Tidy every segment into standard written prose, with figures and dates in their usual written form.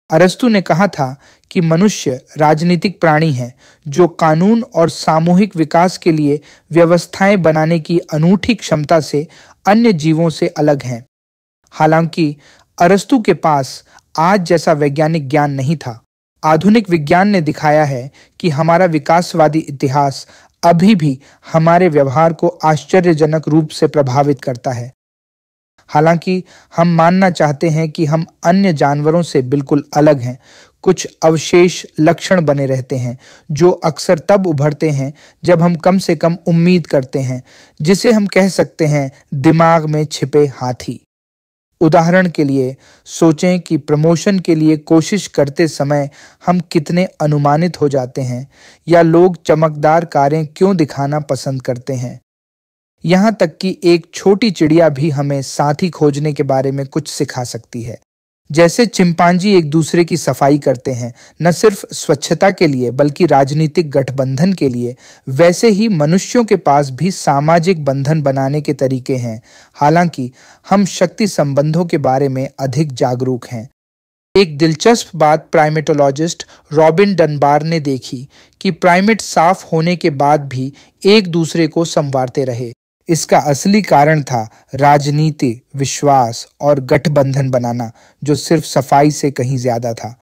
अरस्तु ने कहा था कि मनुष्य राजनीतिक प्राणी है जो कानून और सामूहिक विकास के लिए व्यवस्थाएं बनाने की अनूठी क्षमता से अन्य जीवों से अलग हैं। हालांकि अरस्तु के पास आज जैसा वैज्ञानिक ज्ञान नहीं था। आधुनिक विज्ञान ने दिखाया है कि हमारा विकासवादी इतिहास अभी भी हमारे व्यवहार को आश्चर्यजनक रूप से प्रभावित करता है। हालांकि हम मानना चाहते हैं कि हम अन्य जानवरों से बिल्कुल अलग हैं, कुछ अवशेष लक्षण बने रहते हैं जो अक्सर तब उभरते हैं जब हम कम से कम उम्मीद करते हैं, जिसे हम कह सकते हैं दिमाग में छिपे हाथी। उदाहरण के लिए सोचें कि प्रमोशन के लिए कोशिश करते समय हम कितने अनुमानित हो जाते हैं, या लोग चमकदार कारें क्यों दिखाना पसंद करते हैं। यहाँ तक कि एक छोटी चिड़िया भी हमें साथी खोजने के बारे में कुछ सिखा सकती है। जैसे चिंपांजी एक दूसरे की सफाई करते हैं, न सिर्फ स्वच्छता के लिए बल्कि राजनीतिक गठबंधन के लिए, वैसे ही मनुष्यों के पास भी सामाजिक बंधन बनाने के तरीके हैं। हालांकि हम शक्ति संबंधों के बारे में अधिक जागरूक हैं। एक दिलचस्प बात प्राइमेटोलॉजिस्ट रॉबिन डनबार ने देखी कि प्राइमेट साफ होने के बाद भी एक दूसरे को संवारते रहे। इसका असली कारण था राजनीति, विश्वास और गठबंधन बनाना, जो सिर्फ सफाई से कहीं ज्यादा था।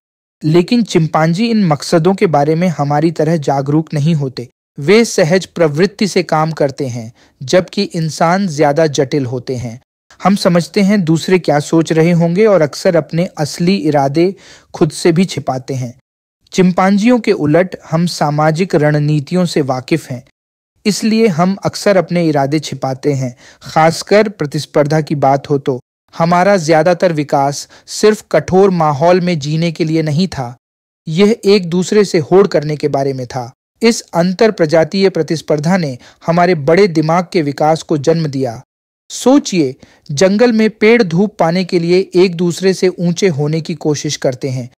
लेकिन चिंपांजी इन मकसदों के बारे में हमारी तरह जागरूक नहीं होते। वे सहज प्रवृत्ति से काम करते हैं, जबकि इंसान ज्यादा जटिल होते हैं। हम समझते हैं दूसरे क्या सोच रहे होंगे और अक्सर अपने असली इरादे खुद से भी छिपाते हैं। चिंपांजियों के उलट हम सामाजिक रणनीतियों से वाकिफ हैं, इसलिए हम अक्सर अपने इरादे छिपाते हैं। खासकर प्रतिस्पर्धा की बात हो तो हमारा ज्यादातर विकास सिर्फ कठोर माहौल में जीने के लिए नहीं था, यह एक दूसरे से होड़ करने के बारे में था। इस अंतर प्रजातीय प्रतिस्पर्धा ने हमारे बड़े दिमाग के विकास को जन्म दिया। सोचिए, जंगल में पेड़ धूप पाने के लिए एक दूसरे से ऊंचे होने की कोशिश करते हैं।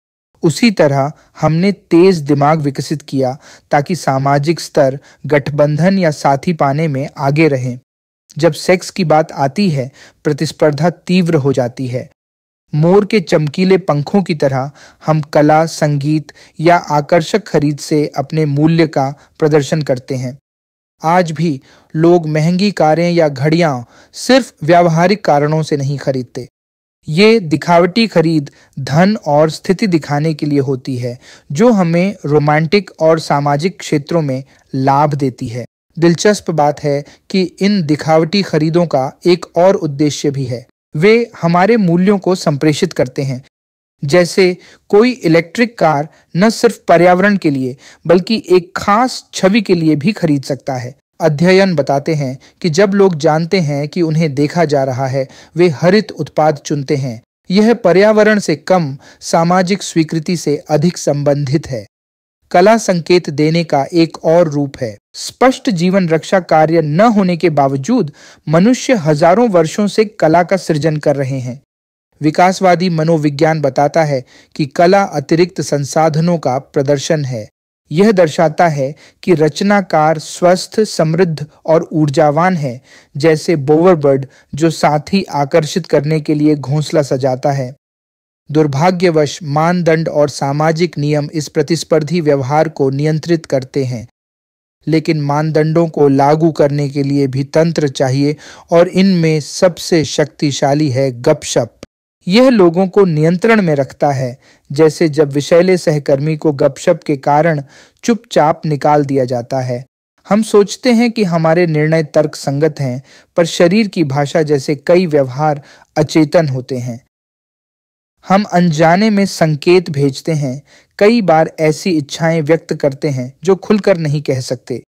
उसी तरह हमने तेज दिमाग विकसित किया ताकि सामाजिक स्तर, गठबंधन या साथी पाने में आगे रहें। जब सेक्स की बात आती है, प्रतिस्पर्धा तीव्र हो जाती है। मोर के चमकीले पंखों की तरह हम कला, संगीत या आकर्षक खरीद से अपने मूल्य का प्रदर्शन करते हैं। आज भी लोग महंगी कारें या घड़ियां सिर्फ व्यावहारिक कारणों से नहीं खरीदते। ये दिखावटी खरीद धन और स्थिति दिखाने के लिए होती है, जो हमें रोमांटिक और सामाजिक क्षेत्रों में लाभ देती है। दिलचस्प बात है कि इन दिखावटी खरीदों का एक और उद्देश्य भी है। वे हमारे मूल्यों को संप्रेषित करते हैं। जैसे कोई इलेक्ट्रिक कार न सिर्फ पर्यावरण के लिए बल्कि एक खास छवि के लिए भी खरीद सकता है। अध्ययन बताते हैं कि जब लोग जानते हैं कि उन्हें देखा जा रहा है, वे हरित उत्पाद चुनते हैं। यह पर्यावरण से कम सामाजिक स्वीकृति से अधिक संबंधित है। कला संकेत देने का एक और रूप है। स्पष्ट जीवन रक्षा कार्य न होने के बावजूद मनुष्य हजारों वर्षों से कला का सृजन कर रहे हैं। विकासवादी मनोविज्ञान बताता है कि कला अतिरिक्त संसाधनों का प्रदर्शन है। यह दर्शाता है कि रचनाकार स्वस्थ, समृद्ध और ऊर्जावान है, जैसे बोवरबर्ड जो साथी आकर्षित करने के लिए घोंसला सजाता है। दुर्भाग्यवश मानदंड और सामाजिक नियम इस प्रतिस्पर्धी व्यवहार को नियंत्रित करते हैं, लेकिन मानदंडों को लागू करने के लिए भी तंत्र चाहिए, और इनमें सबसे शक्तिशाली है गपशप। यह लोगों को नियंत्रण में रखता है, जैसे जब विषैले सहकर्मी को गपशप के कारण चुपचाप निकाल दिया जाता है। हम सोचते हैं कि हमारे निर्णय तर्क संगत हैं, पर शरीर की भाषा जैसे कई व्यवहार अचेतन होते हैं। हम अनजाने में संकेत भेजते हैं, कई बार ऐसी इच्छाएं व्यक्त करते हैं जो खुलकर नहीं कह सकते।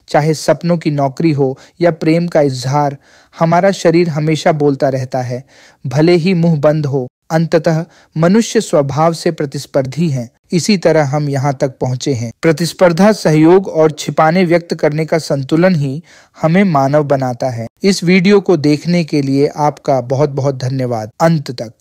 चाहे सपनों की नौकरी हो या प्रेम का इजहार, हमारा शरीर हमेशा बोलता रहता है, भले ही मुंह बंद हो। अंततः मनुष्य स्वभाव से प्रतिस्पर्धी हैं। इसी तरह हम यहाँ तक पहुँचे हैं। प्रतिस्पर्धा, सहयोग और छिपाने व्यक्त करने का संतुलन ही हमें मानव बनाता है। इस वीडियो को देखने के लिए आपका बहुत बहुत धन्यवाद। अंत तक